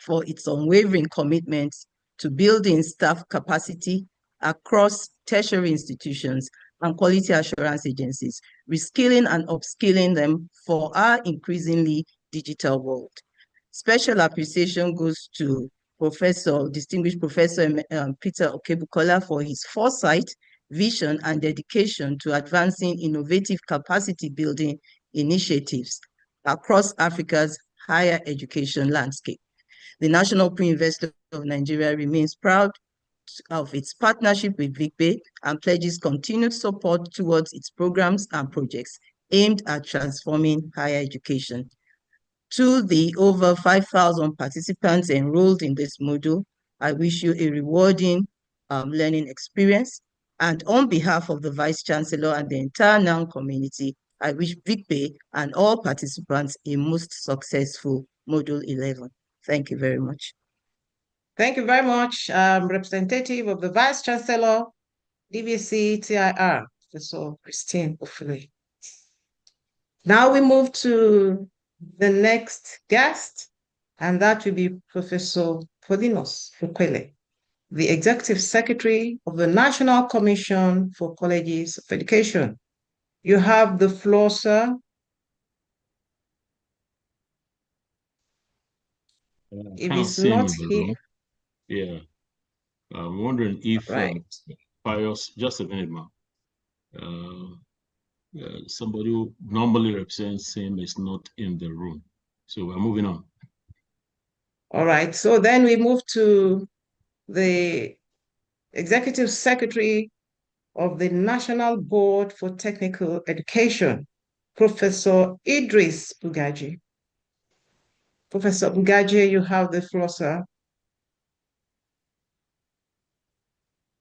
for its unwavering commitment to building staff capacity across tertiary institutions and quality assurance agencies, reskilling and upskilling them for our increasingly digital world. Special appreciation goes to Distinguished Professor Peter Okebukola for his foresight, vision, and dedication to advancing innovative capacity building initiatives across Africa's higher education landscape. The National Pre-Investor of Nigeria remains proud of its partnership with VICBHE and pledges continued support towards its programs and projects aimed at transforming higher education. To the over 5,000 participants enrolled in this module, I wish you a rewarding learning experience. And on behalf of the Vice Chancellor and the entire NAN community, I wish VICBHE and all participants a most successful Module 11. Thank you very much. Thank you very much, representative of the Vice Chancellor, DVC TIR, Professor Christine Ofule. Now we move to the next guest, and that will be Professor Paulinus Fukwele, the Executive Secretary of the National Commission for Colleges of Education. You have the floor, sir. If it's not here. Yeah. I'm wondering if Pius, just a minute, ma'am. Somebody who normally represents him is not in the room. So we're moving on. All right. So then we move to the Executive Secretary of the National Board for Technical Education, Professor Idris Bugaji. Professor Bugaji, you have the floor, sir.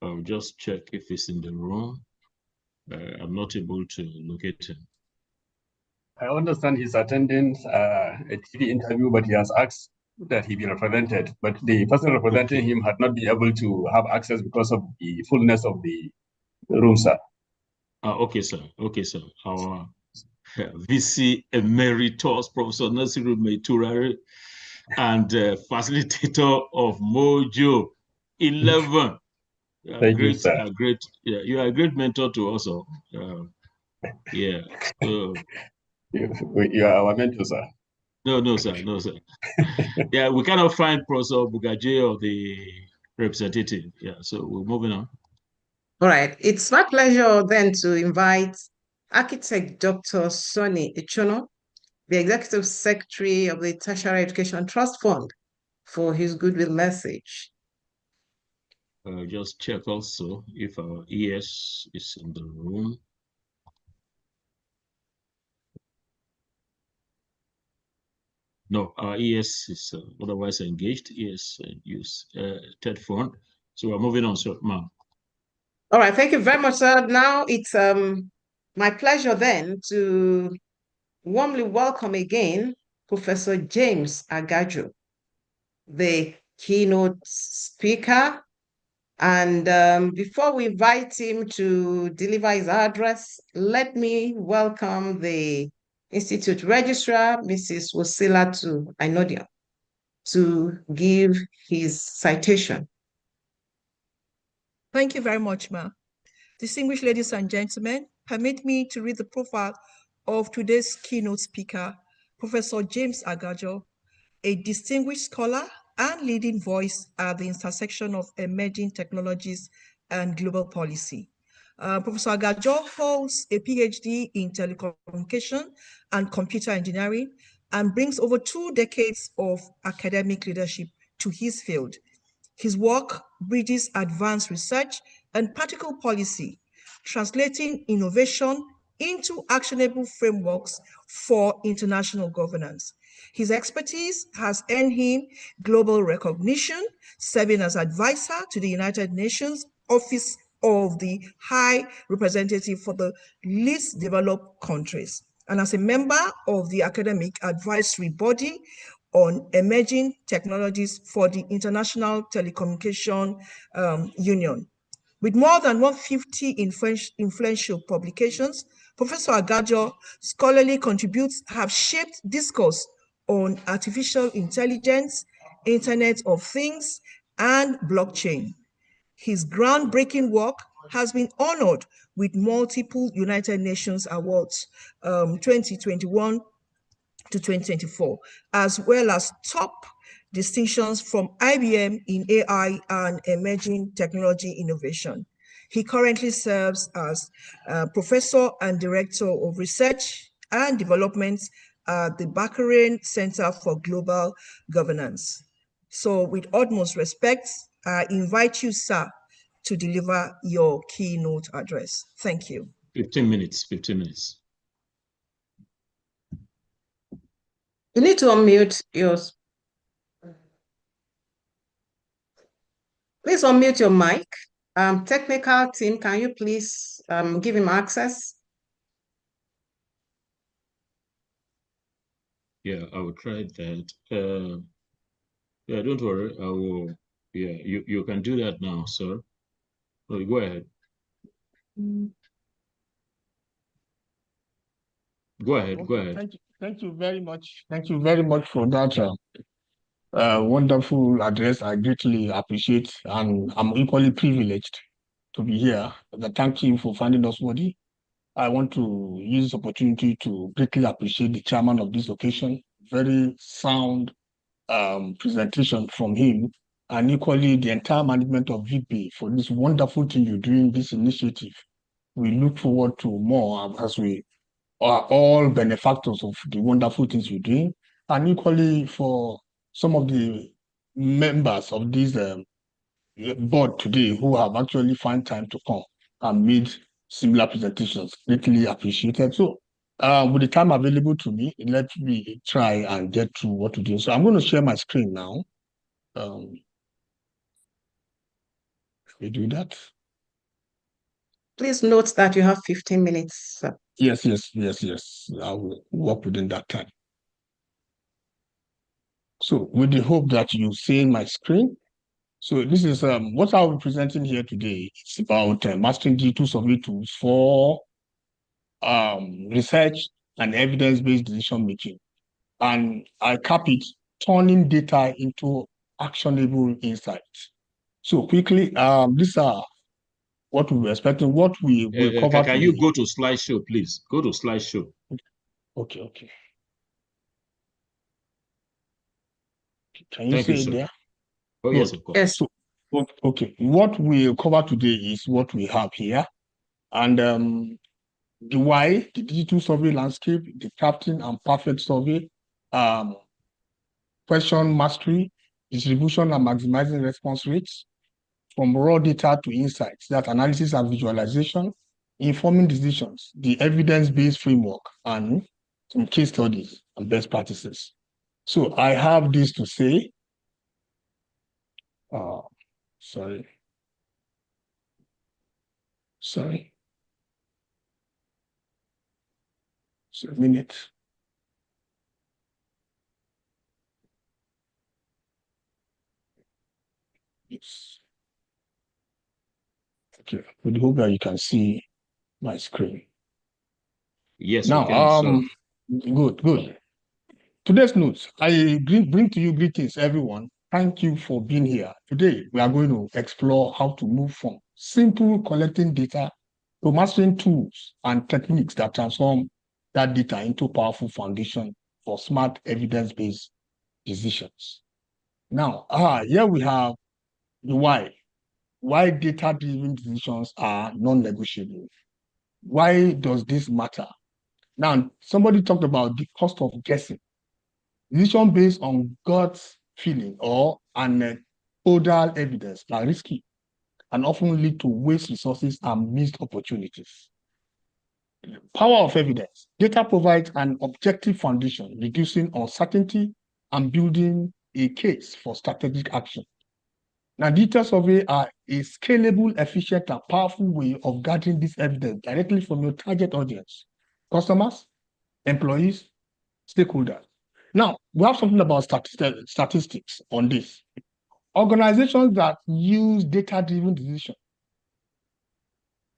I'll just check if he's in the room. I'm not able to locate him. I understand he's attending a TV interview, but he has asked that he be represented. But the person representing him had not been able to have access because of the fullness of the room, sir. Okay, sir. Okay, sir. Our VC Emeritus, Professor Nasiru Meiturari, and facilitator of Mojo 11. Thank you, sir. You are a great mentor to us all. Yeah. You are our mentor, sir. No, sir. No, sir. Yeah, we cannot find Professor Bugaji or the representative. Yeah, so we're moving on. All right. It's my pleasure then to invite Architect Dr. Sonny Ichono, the Executive Secretary of the Tertiary Education Trust Fund, for his goodwill message. Just check also if our ES is in the room. No, our ES is otherwise engaged. ES use TED fund. So we're moving on, sir, ma'am. All right, thank you very much, sir. Now it's my pleasure then to warmly welcome again Professor James Agajo, the keynote speaker. And before we invite him to deliver his address, let me welcome the Institute Registrar, Mrs. Wosilatu Ainodia, to give his citation. Thank you very much, Ma. Distinguished ladies and gentlemen, permit me to read the profile of today's keynote speaker, Professor James Agajo, a distinguished scholar and leading voice at the intersection of emerging technologies and global policy. Professor Agajo holds a PhD in telecommunication and computer engineering and brings over 2 decades of academic leadership to his field. His work bridges advanced research and practical policy, translating innovation into actionable frameworks for international governance. His expertise has earned him global recognition, serving as advisor to the United Nations Office of the High Representative for the Least Developed Countries, and as a member of the Academic Advisory Body on Emerging Technologies for the International Telecommunication Union. With more than 150 influential publications, Professor Agajo's scholarly contributions have shaped discourse on artificial intelligence, Internet of Things, and blockchain. His groundbreaking work has been honored with multiple United Nations awards, 2021 to 2024, as well as top distinctions from IBM in AI and emerging technology innovation. He currently serves as Professor and Director of Research and Development at the Bahrain Center for Global Governance. So with utmost respect, I invite you, sir, to deliver your keynote address. Thank you. 15 minutes, 15 minutes. You need to unmute yours. Please unmute your mic. Technical team, can you please give him access? Yeah, I will try that. Yeah, don't worry. I will. Yeah, you can do that now, sir. So go ahead. Go ahead. Okay, Go ahead. thank you very much. Thank you very much for that wonderful address. I greatly appreciate, and I'm equally privileged to be here. Thank you for finding us worthy. I want to use this opportunity to greatly appreciate the chairman of this occasion. Very sound presentation from him, and equally the entire management of VICBHE for this wonderful thing you're doing, this initiative. We look forward to more as we are all benefactors of the wonderful things you're doing, and equally for some of the members of this board today who have actually found time to come and made similar presentations. Greatly appreciated. So with the time available to me, let me try and get to what to do. So I'm going to share my screen now. We do that. Please note that you have 15 minutes, sir. Yes. I will work within that time. So with the hope that you see my screen. So this is what I'll be presenting here today. It's about mastering digital survey tools for research and evidence-based decision making. And I cap it, turning data into actionable insights. So quickly, these are what we were expecting, what we will cover. Can you go to slideshow, please? Go to slideshow. Okay. Can you see it there? Oh, yes, of course. Yes. So, okay. What we'll cover today is what we have here. And the why, the digital survey landscape, the crafting and perfect survey, question mastery, distribution and maximizing response rates, from raw data to insights, that analysis and visualization, informing decisions, the evidence-based framework, and some case studies and best practices. So I have this to say. Sorry. Just a minute. Yes. Okay, we hope that you can see my screen. Yes, now, we can, good. Today's notes, I bring to you greetings, everyone. Thank you for being here. Today, we are going to explore how to move from simple collecting data to mastering tools and techniques that transform that data into powerful foundation for smart evidence-based decisions. Now, here we have the why. Why data-driven decisions are non-negotiable. Why does this matter? Now, somebody talked about the cost of guessing. Decision based on gut feeling or anecdotal evidence are risky and often lead to waste resources and missed opportunities. Power of evidence. Data provides an objective foundation, reducing uncertainty and building a case for strategic action. Now, data survey are a scalable, efficient, and powerful way of gathering this evidence directly from your target audience, customers, employees, stakeholders. Now, we have something about statistics on this. Organizations that use data-driven decision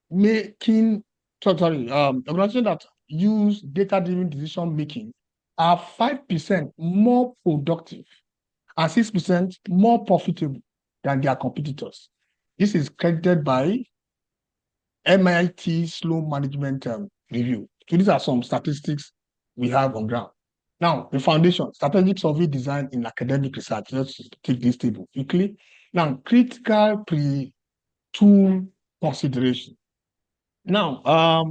making, organizations that use data-driven decision making are 5% more productive and 6% more profitable than their competitors. This is credited by MIT Slow Management Review. So these are some statistics we have on ground. Now, the foundation, strategic survey design in academic research. Let's take this table quickly. Now, critical pre-tool consideration. Now,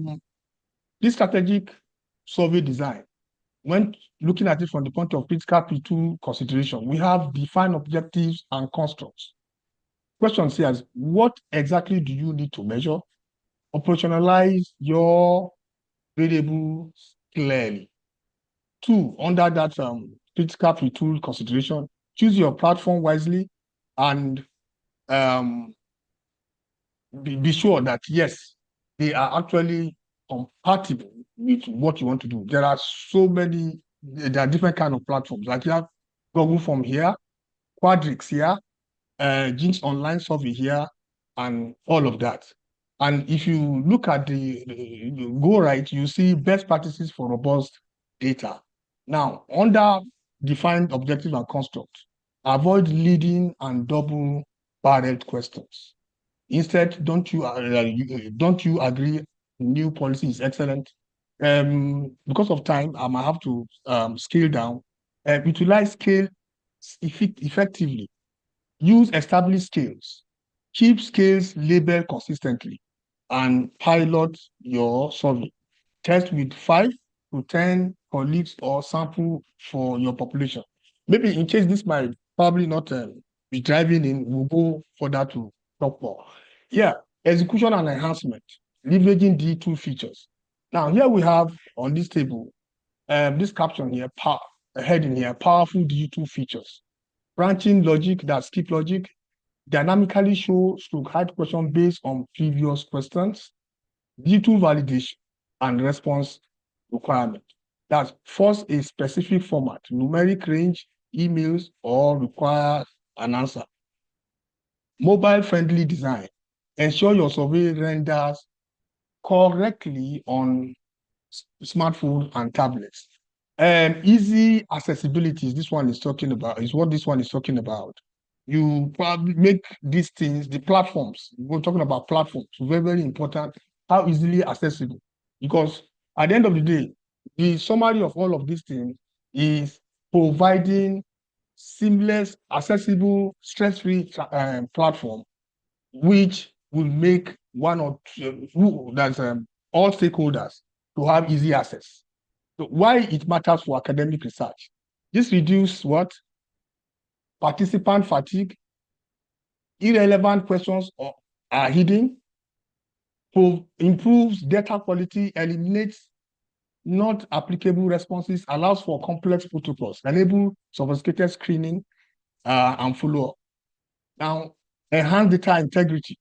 this strategic survey design, when looking at it from the point of critical pre-tool consideration, we have defined objectives and constructs. Question says, what exactly do you need to measure? Operationalize your variables clearly. 2, under that critical pre-tool consideration, choose your platform wisely and be sure that, yes, they are actually compatible with what you want to do. There are different kind of platforms. Like you have Google Form here, Quadrix here, Jinx Online Survey here, and all of that. And if you look at go right, you see best practices for robust data. Now, under defined objective and construct, avoid leading and double-barreled questions. Instead, don't you agree new policy is excellent? Because of time, I might have to scale down. Utilize scale effectively. Use established scales. Keep scales labeled consistently and pilot your survey. Test with 5 to 10 colleagues or sample for your population. Maybe in case this might probably not be driving in, we'll go further to talk more. Yeah, execution and enhancement, leveraging D2 features. Now, here we have on this table, this caption here, heading here, powerful D2 features. Branching logic, that's skip logic, dynamically show hide question based on previous questions, D2 validation and response requirement. That's force a specific format, numeric range, emails, or require an answer. Mobile-friendly design. Ensure your survey renders correctly on smartphones and tablets. Easy accessibility is what this one is talking about. You probably make these things, the platforms, we're talking about platforms, very, very important, how easily accessible. Because at the end of the day, the summary of all of these things is providing seamless, accessible, stress-free platform, which will make all stakeholders to have easy access. So why it matters for academic research? This reduces what? Participant fatigue, irrelevant questions are hidden, improves data quality, eliminates not applicable responses, allows for complex protocols, enable sophisticated screening and follow-up. Now, enhance data integrity.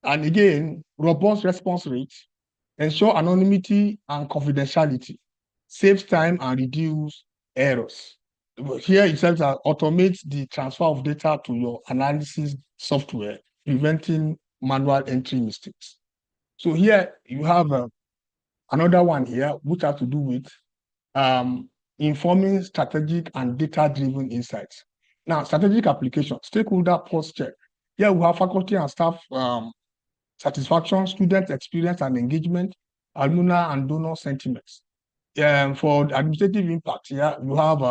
And again, robust response rates, ensure anonymity and confidentiality, saves time and reduce errors. Here it says that automates the transfer of data to your analysis software, preventing manual entry mistakes. So here you have another one here, which has to do with informing strategic and data-driven insights. Now, strategic application, stakeholder pulse check. Here we have faculty and staff satisfaction, student experience and engagement, alumni and donor sentiments. For administrative impact, here you have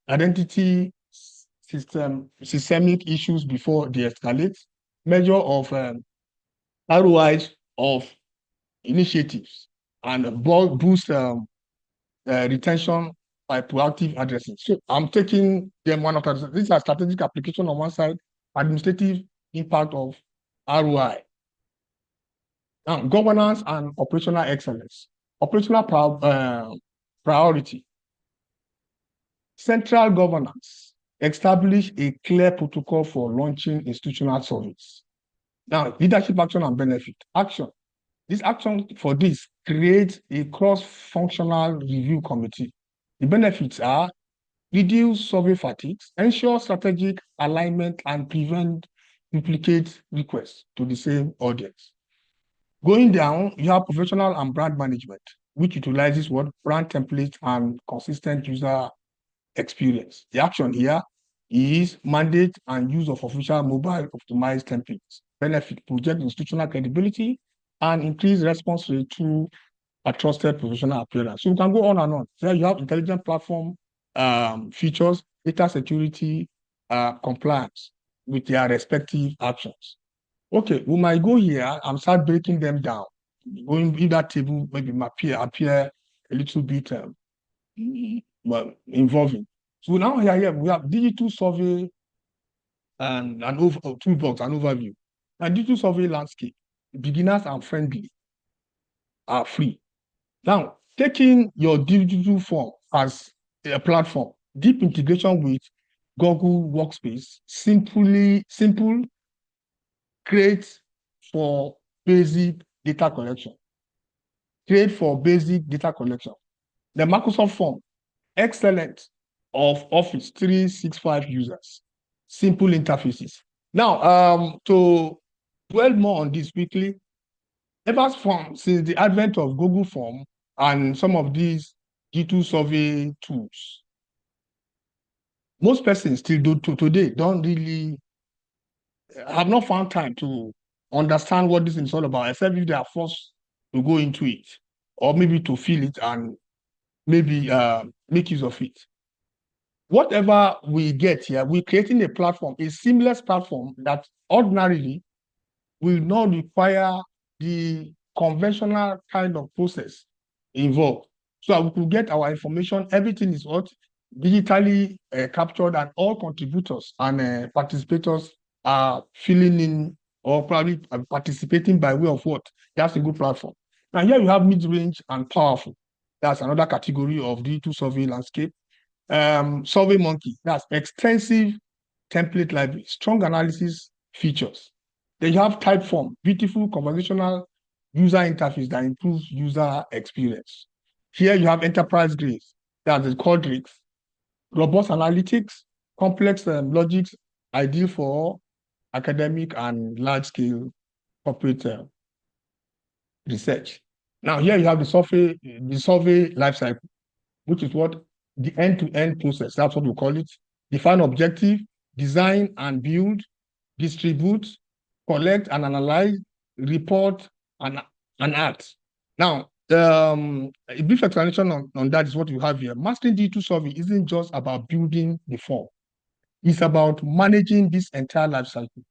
identity systemic issues before they escalate, measure of ROIs of initiatives, and boost retention by proactive addressing. So I'm taking them one after the other. These are strategic application on one side, administrative impact of ROI. Now, governance and operational excellence. Operational priority. Central governance. Establish a clear protocol for launching institutional surveys. Now, leadership action and benefit. Action. This action for this creates a cross-functional review committee. The benefits are reduce survey fatigue, ensure strategic alignment, and prevent duplicate requests to the same audience. Going down, you have professional and brand management, which utilizes brand templates and consistent user experience. The action here, is mandate and use of official mobile optimized templates, benefit project institutional credibility, and increase response rate to a trusted professional appearance. So we can go on and on. There you have intelligent platform features, data security, compliance with their respective actions. Okay, we might go here and start breaking them down. Going in that table, maybe appear a little bit well, involving. So now here we have digital survey and an toolbox, an overview. And digital survey landscape, beginners and friendly are free. Now, taking your digital form as a platform, deep integration with Google Workspace, simple, great for basic data collection. Great for basic data collection. The Microsoft form, excellent of Office 365 users, simple interfaces. Now, to dwell more on this quickly, ever since the advent of Google Form and some of these digital survey tools, most persons still today don't really have not found time to understand what this is all about, except if they are forced to go into it, or maybe to feel it and maybe make use of it. Whatever we get here, we're creating a platform, a seamless platform that ordinarily will not require the conventional kind of process involved. So we could get our information, everything is what digitally captured, and all contributors and participators are filling in or probably participating by way of what? That's a good platform. Now here you have mid-range and powerful. That's another category of digital survey landscape. SurveyMonkey, that's extensive template library, strong analysis features. Then you have Typeform, beautiful conversational user interface that improves user experience. Here you have enterprise grade, that's the Quadrix, robust analytics, complex logics, ideal for academic and large-scale corporate research. Now here you have the survey lifecycle, which is what the end-to-end process, that's what we call it. Define objective, design and build, distribute, collect and analyze, report, and act. Now, a brief explanation on that is what you have here. Mastering digital survey isn't just about building the form. It's about managing this entire life cycle.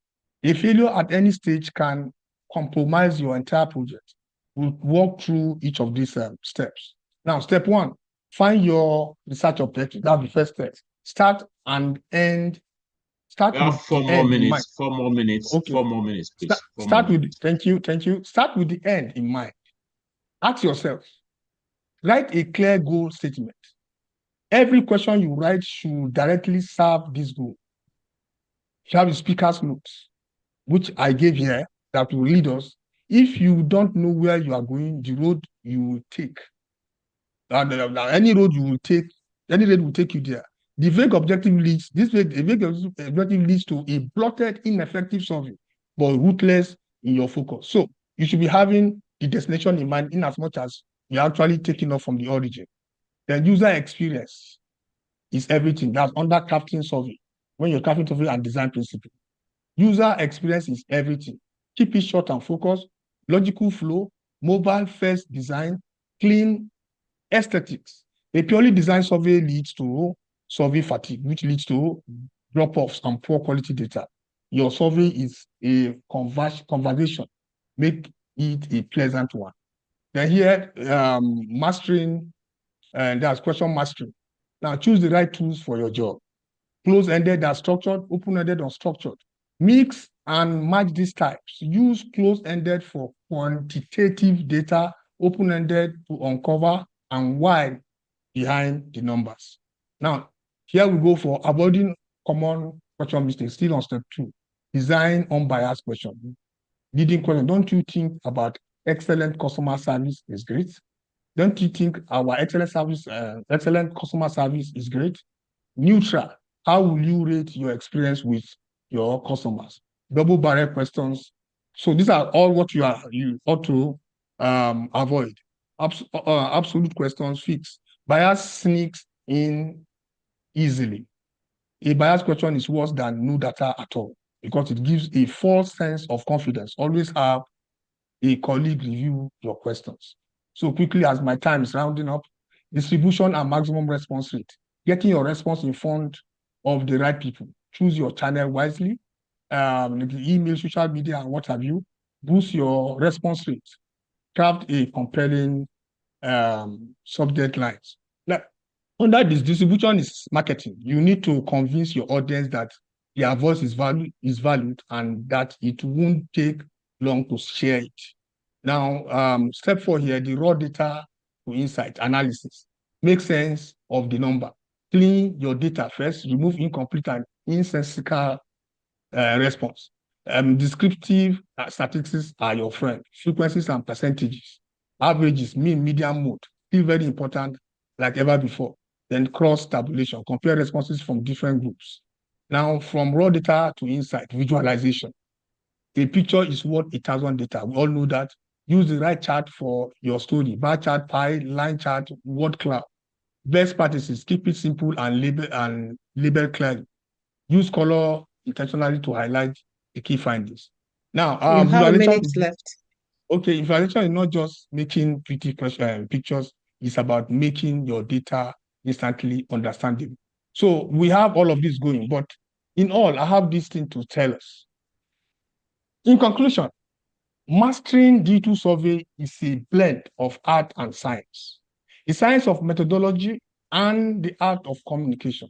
A failure at any stage can compromise your entire project. We'll walk through each of these steps. Now, step one, find your research objective. That's the first step. Start and end. Start with 4 more minutes. 4 more minutes. Okay. 4 more minutes, please. Thank you. Start with the end in mind. Ask yourself, write a clear goal statement. Every question you write should directly serve this goal. You have the speaker's notes, which I gave here, that will lead us. If you don't know where you are going, the road you will take, any road you will take, any road will take you there. The vague objective leads, objective leads to a blotted, ineffective survey, but rootless in your focus. So you should be having the destination in mind in as much as you're actually taking off from the origin. The user experience is everything. That's under crafting survey. When you're crafting survey and design principle, user experience is everything. Keep it short and focused, logical flow, mobile first design, clean aesthetics. A purely design survey leads to survey fatigue, which leads to drop-offs and poor quality data. Your survey is a conversation. Make it a pleasant one. Then here, mastering, and that's question mastering. Now choose the right tools for your job. Close-ended and structured, open-ended or structured. Mix and match these types. Use close-ended for quantitative data, open-ended to uncover and why behind the numbers. Now, here we go for avoiding common question mistakes, still on step 2. Design unbiased question. Leading question, don't you think about excellent customer service is great? Don't you think our excellent customer service is great? Neutral, how will you rate your experience with your customers? Double barrel questions. So these are all what you ought to avoid. Absolute questions fix. Bias sneaks in easily. A biased question is worse than no data at all because it gives a false sense of confidence. Always have a colleague review your questions. So quickly, as my time is rounding up, distribution and maximum response rate. Getting your response in front of the right people. Choose your channel wisely. The email, social media, and what have you. Boost your response rate. Craft a compelling subject lines. Now, under this, distribution is marketing. You need to convince your audience that their voice is valued and that it won't take long to share it. Now, step 4 here, the raw data to insight analysis. Make sense of the number. Clean your data first, remove incomplete and insensical response. Descriptive statistics are your friend. Frequencies and percentages. Averages, mean, median, mode. Still very important like ever before. Then cross tabulation. Compare responses from different groups. Now, from raw data to insight, visualization. A picture is worth 1,000 data. We all know that. Use the right chart for your story. Bar chart, pie, line chart, word cloud. Best practices, keep it simple and label clearly. Use color intentionally to highlight the key findings. Now, you have a minute left. Okay, visualization is not just making pretty pictures, it's about making your data instantly understandable. So we have all of this going, but in all, I have this thing to tell us. In conclusion, mastering digital survey is a blend of art and science, the science of methodology and the art of communication.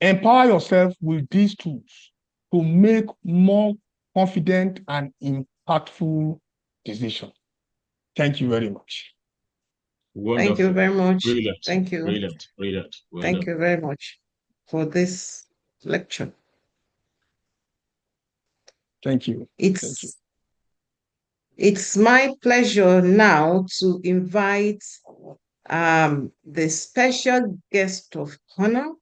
Empower yourself with these tools to make more confident and impactful decisions. Thank you very much. Wonderful. Thank you very much. Brilliant. Thank you. Brilliant. Brilliant. Well Thank done. you very much for this lecture. Thank you. Thank you. It's my pleasure now to invite the special guest of honor,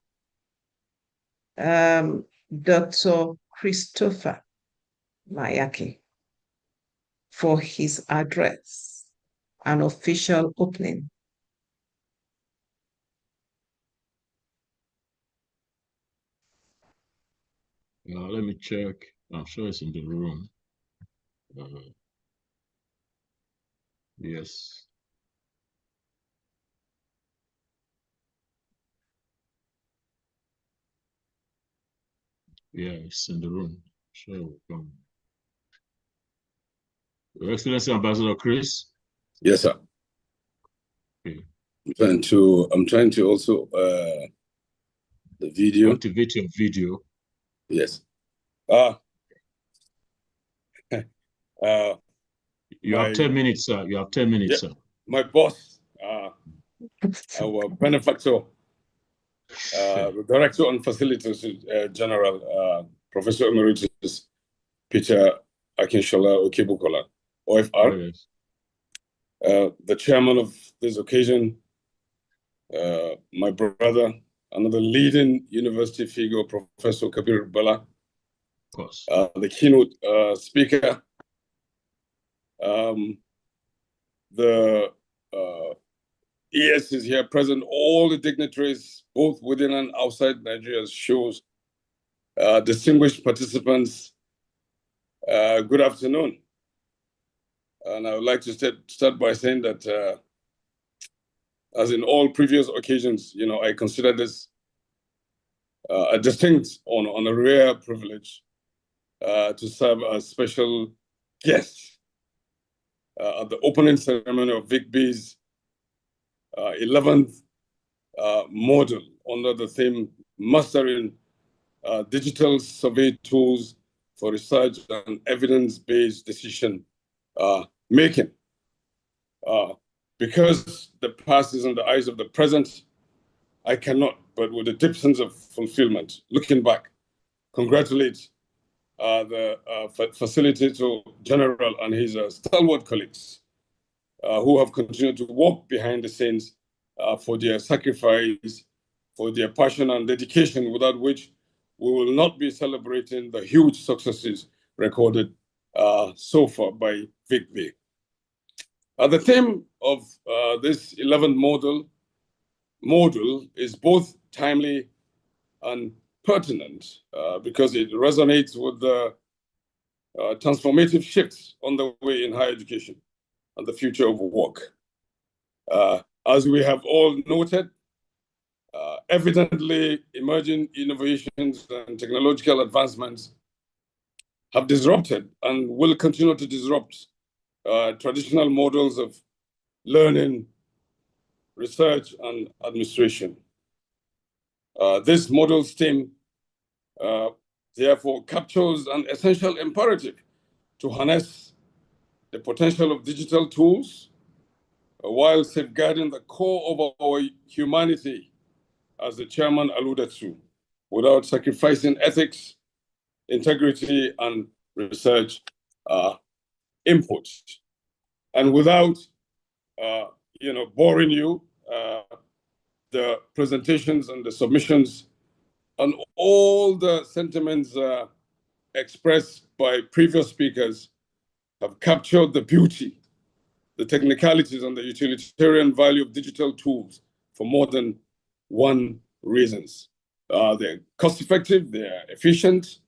Dr. Christopher Mayaki, for his address, an official opening. Let me check. I'm sure it's in the room. Yes. Yeah, it's in the room. Sure, we'll come. Your Excellency Ambassador Chris. Yes, sir. Okay. I'm trying to also the video. Activate your video. Yes. You have 10 minutes, sir. You have 10 minutes, sir. My boss, our benefactor, the Director on Facilities General, Professor Emeritus Peter Akinshola Okebukola, OFR. Yes. The chairman of this occasion, my brother, another leading university figure, Professor Kabir Bala, of course. the keynote speaker, the ES is here present, all the dignitaries, both within and outside Nigeria, shows distinguished participants, good afternoon. And I would like to start by saying that, as in all previous occasions, I consider this a distinct honor and a rare privilege to serve as special guest at the opening ceremony of VICBHE's 11th model under the theme Mastering Digital Survey Tools for Research and Evidence-Based Decision Making. Because the past is in the eyes of the present, I cannot, but with a deep sense of fulfillment, looking back, congratulate the Facilitator General and his stalwart colleagues who have continued to work behind the scenes for their sacrifice, for their passion and dedication, without which we will not be celebrating the huge successes recorded so far by VICBHE. The theme of this 11th module is both timely and pertinent because it resonates with the transformative shifts on the way in higher education and the future of work. As we have all noted, evidently emerging innovations and technological advancements have disrupted and will continue to disrupt traditional models of learning, research, and administration. This model STEM therefore captures an essential imperative to harness the potential of digital tools while safeguarding the core of our humanity, as the chairman alluded to, without sacrificing ethics, integrity, and research input. And without, boring you, the presentations and the submissions and all the sentiments expressed by previous speakers have captured the beauty, the technicalities, and the utilitarian value of digital tools for more than one reasons. They're cost-effective, they're efficient,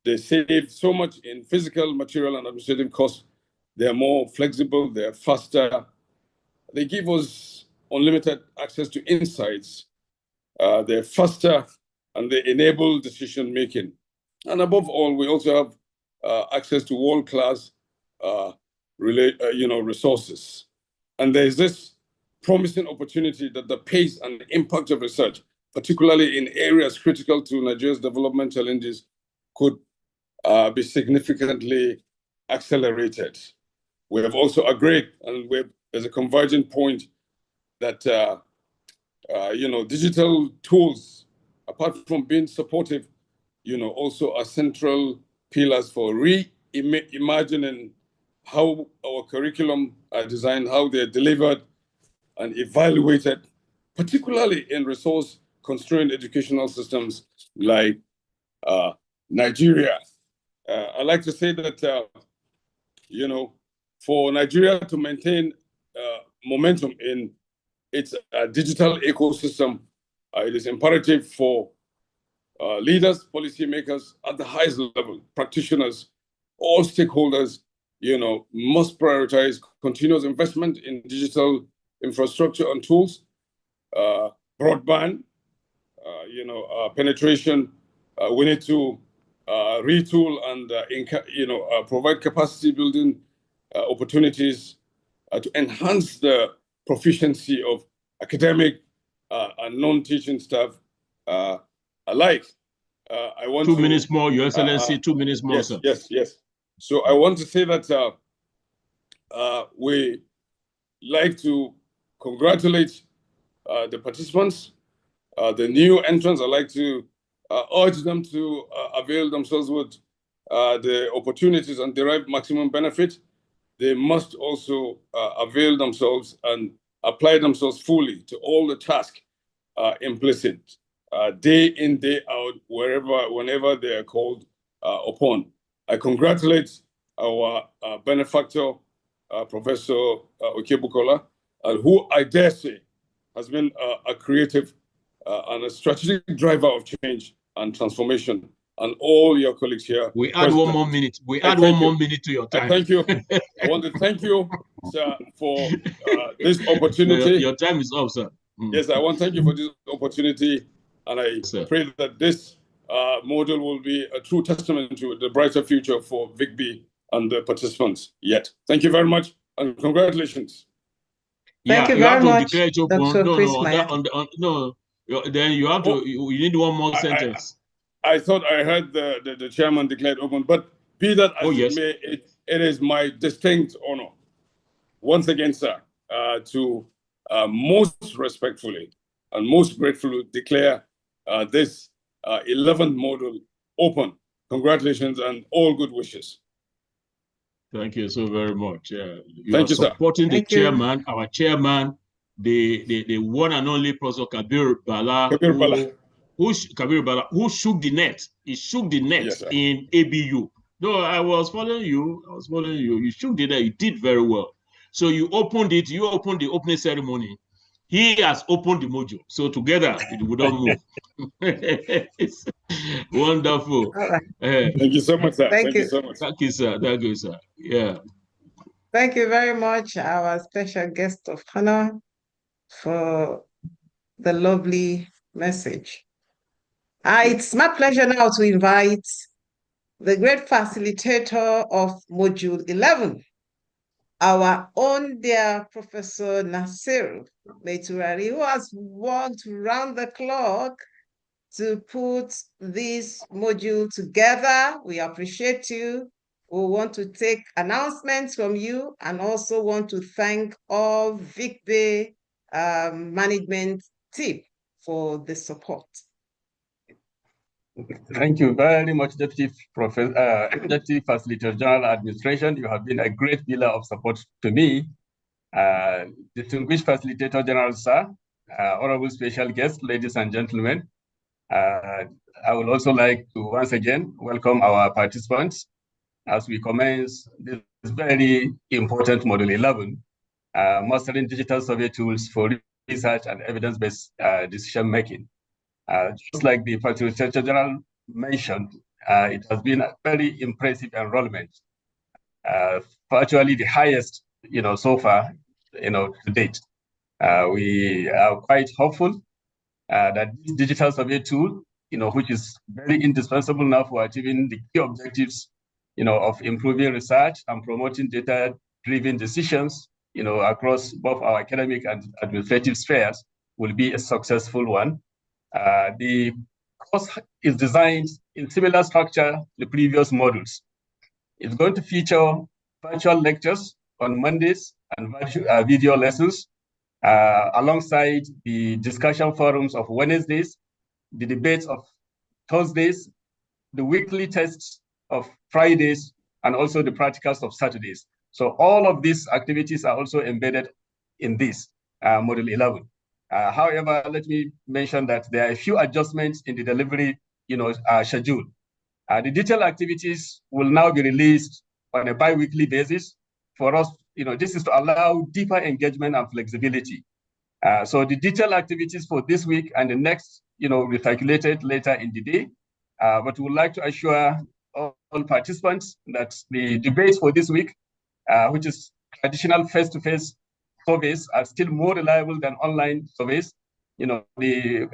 they save so much in physical, material, and administrative costs. They're more flexible, they're faster. They give us unlimited access to insights. They're faster, and they enable decision-making. And above all, we also have access to world-class resources. And there's this promising opportunity that the pace and the impact of research, particularly in areas critical to Nigeria's development challenges, could be significantly accelerated. We have also agreed, and there's a converging point that digital tools, apart from being supportive, also are central pillars for reimagining how our curriculum are designed, how they're delivered and evaluated, particularly in resource-constrained educational systems like Nigeria. I like to say that, for Nigeria to maintain momentum in its digital ecosystem, it is imperative for leaders, policymakers at the highest level, practitioners, all stakeholders, must prioritize continuous investment in digital infrastructure and tools, broadband, penetration. We need to retool and provide capacity building opportunities to enhance the proficiency of academic and non-teaching staff alike. I want 2 minutes more, Your Excellency. 2 minutes more, yes, sir. Yes. So I want to say that we like to congratulate the participants, the new entrants. I like to urge them to avail themselves with the opportunities and derive maximum benefit. They must also avail themselves and apply themselves fully to all the tasks implicit, day in, day out, whenever they are called upon. I congratulate our benefactor, Professor Okebukola, who I dare say has been a creative and a strategic driver of change and transformation, and all your colleagues here. We add one more minute. We add one more minute to your time. Thank you. I want to thank you, sir, for this opportunity. Your time is up, sir. Yes, I want to thank you for this opportunity, and I pray that this model will be a true testament to the brighter future for VICBHE and the participants yet. Thank you very much, and congratulations. Thank you very much, Dr. Chris Maya. Then you have to, you need one more sentence. I thought I heard the chairman declared open, but be that as it may, it is my distinct honor, once again, sir, to most respectfully and most gratefully declare this 11th module open. Congratulations and all good wishes. Thank you so very much. You Thank are you, supporting sir. the chairman, our chairman, the one and only Professor Kabir Bala, who shook the net. He shook the net in ABU. No, I was following you. You shook the net. You did very well. So you opened it. You opened the opening ceremony. he has opened the module. So together, we don't move. It's wonderful. All right. Thank you so much, sir. Thank you. So much. Thank you, sir. Thank you, sir. Yeah. Thank you very much, our special guest of honor, for the lovely message. It's my pleasure now to invite the great facilitator of Module 11, our own dear Professor Nasir Meiturari, who has worked round the clock to put this module together. We appreciate you. We want to take announcements from you and also want to thank all VICBHE management team for the support. Thank you very much, Deputy Facilitator General Administration. You have been a great dealer of support to me. Distinguished Facilitator General, sir, honorable special guests, ladies and gentlemen. I would also like to once again welcome our participants as we commence this very important Module 11, mastering digital survey tools for research and evidence-based decision-making. Just like the Facilitator General mentioned, it has been a very impressive enrollment, virtually the highest, so far, to date. We are quite hopeful that this digital survey tool, which is very indispensable now for achieving the key objectives, of improving research and promoting data-driven decisions, across both our academic and administrative spheres, will be a successful one. The course is designed in similar structure to the previous modules. It's going to feature virtual lectures on Mondays and video lessons, alongside the discussion forums of Wednesdays, the debates of Thursdays, the weekly tests of Fridays, and also the practicals of Saturdays. So all of these activities are also embedded in this Module 11. However, let me mention that there are a few adjustments in the delivery, schedule. The detailed activities will now be released on a bi-weekly basis. For us, this is to allow deeper engagement and flexibility. So the detailed activities for this week and the next, we calculated later in the day. But we would like to assure all participants that the debates for this week, which is traditional face-to-face surveys, are still more reliable than online surveys. The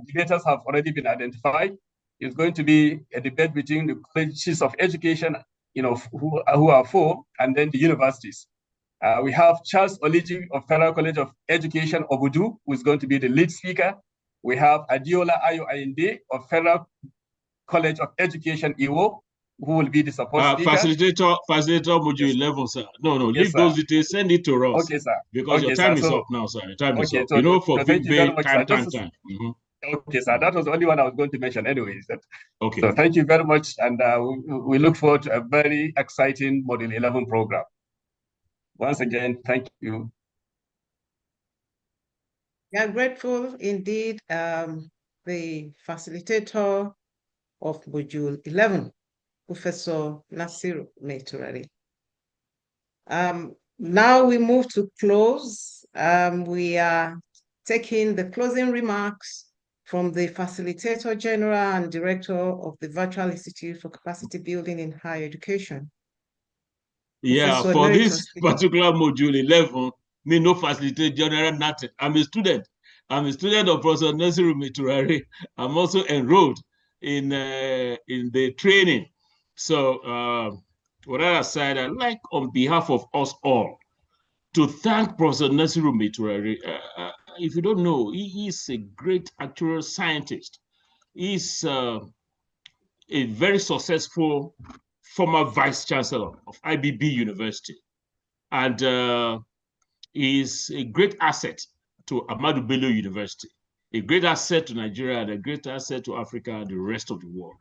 debaters have already been identified. It's going to be a debate between the colleges of education, who are four, and then the universities. We have Charles Oliji of Federal College of Education, Obudu, who is going to be the lead speaker. We have Adiola Ayo Ayinde of Federal College of Education, Iwo, who will be the support speaker. Facilitator Module 11, sir. No, Yes, leave sir. those details, send it to us. Okay, sir. Because your time is up now, sir. Your time is up. So, For thank you very VICBHE, much, time. Okay, sir. That was the only one I was going to mention anyways. Okay. So thank you very much. And we look forward to a very exciting Module 11 program. Once again, thank you. We are grateful indeed, the facilitator of Module 11, Professor Nasir Meiturari. Now we move to close. We are taking the closing remarks from the Facilitator General and Director of the Virtual Institute for Capacity Building in Higher Education. Yeah, Professor for Emeritus. this particular Module 11, me no Facilitator General, nothing. I'm a student. I'm a student of Professor Nasir Meiturari. I'm also enrolled in the training. So, with that aside, I'd like, on behalf of us all, to thank Professor Nasir Meiturari. If you don't know, he is a great actuarial scientist. He's a very successful former vice chancellor of IBB University. And he's a great asset to Ahmadu Bello University, a great asset to Nigeria, and a great asset to Africa and the rest of the world.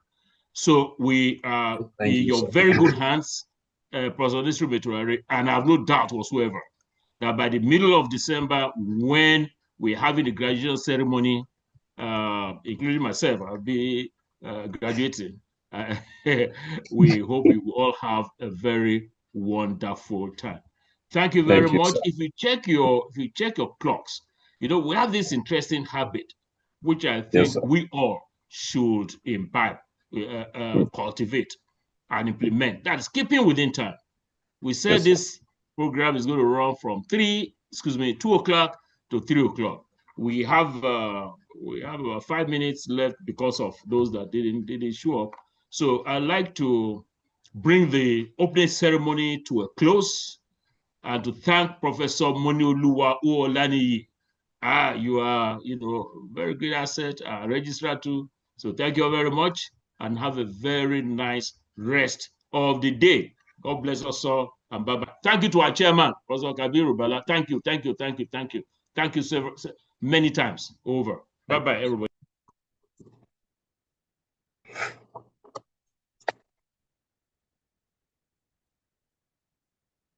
So we are in your very good hands, Professor Nasir Meiturari, and I have no doubt whatsoever that by the middle of December, when we're having the graduation ceremony, including myself, I'll be graduating. We hope we will all have a very wonderful time. Thank you very much. Sir. If you check your clocks, You know, we have this interesting habit, which I think we all should imbibe, cultivate, and implement. That's keeping within time. We said this program is going to run from 2 o'clock to 3 o'clock. We have about 5 minutes left because of those that didn't show up. So I'd like to bring the opening ceremony to a close and to thank Professor Monioluwa Uolaniyi. You are, very great asset, registrar too. So thank you very much and have a very nice rest of the day. God bless us all and bye-bye. Thank you to our chairman, Professor Kabiru Bala. Thank you so many times over. Bye-bye, everybody.